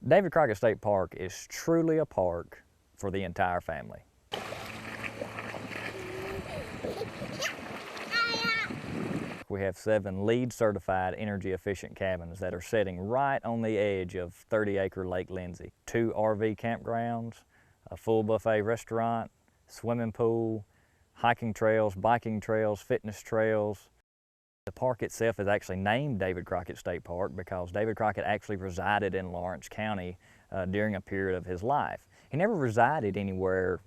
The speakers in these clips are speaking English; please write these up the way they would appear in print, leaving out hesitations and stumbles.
David Crockett State Park is truly a park for the entire family. We have 7 LEED certified energy efficient cabins that are sitting right on the edge of 30-acre Lake Lindsay. 2 RV campgrounds, a full buffet restaurant, swimming pool, hiking trails, biking trails, fitness trails. The park itself is actually named David Crockett State Park because David Crockett actually resided in Lawrence County during a period of his life. He never resided anywhere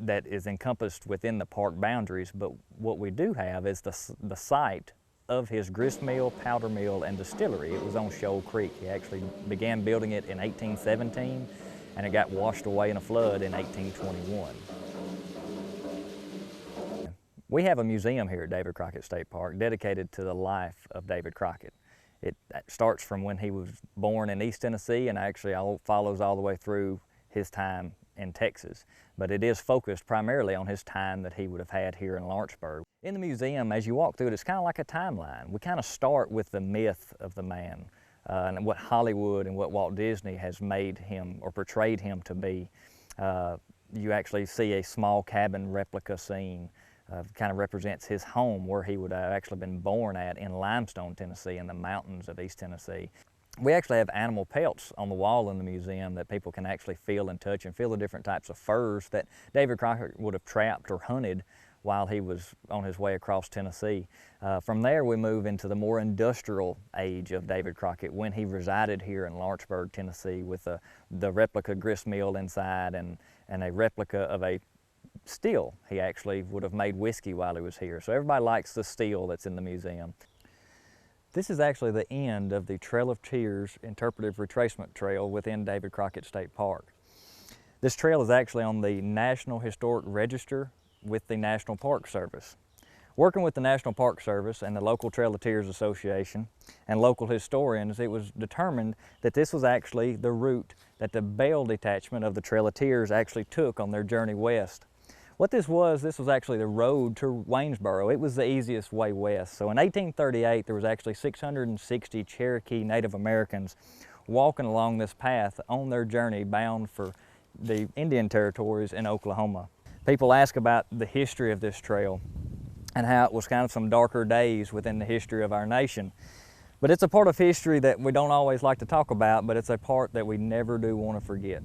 that is encompassed within the park boundaries, but what we do have is the site of his grist mill, powder mill, and distillery. It was on Shoal Creek. He actually began building it in 1817, and it got washed away in a flood in 1821. We have a museum here at David Crockett State Park dedicated to the life of David Crockett. It starts from when he was born in East Tennessee and actually follows all the way through his time in Texas. But it is focused primarily on his time that he would have had here in Lawrenceburg. In the museum, as you walk through it, it's kind of like a timeline. We kind of start with the myth of the man and what Hollywood and what Walt Disney has made him or portrayed him to be. You actually see a small cabin replica scene. Kind of represents his home where he would have actually been born at in Limestone, Tennessee, in the mountains of East Tennessee. We actually have animal pelts on the wall in the museum that people can actually feel and touch and feel the different types of furs that David Crockett would have trapped or hunted while he was on his way across Tennessee. From there we move into the more industrial age of David Crockett when he resided here in Lawrenceburg, Tennessee with the replica grist mill inside and a replica of a still. He actually would have made whiskey while he was here. So everybody likes the still that's in the museum. This is actually the end of the Trail of Tears interpretive retracement trail within David Crockett State Park. This trail is actually on the National Historic Register with the National Park Service. Working with the National Park Service and the local Trail of Tears Association and local historians, it was determined that this was actually the route that the Bell detachment of the Trail of Tears actually took on their journey west. What this was actually the road to Waynesboro. It was the easiest way west. So in 1838, there was actually 660 Cherokee Native Americans walking along this path on their journey bound for the Indian territories in Oklahoma. People ask about the history of this trail and how it was kind of some darker days within the history of our nation. But it's a part of history that we don't always like to talk about, but it's a part that we never do want to forget.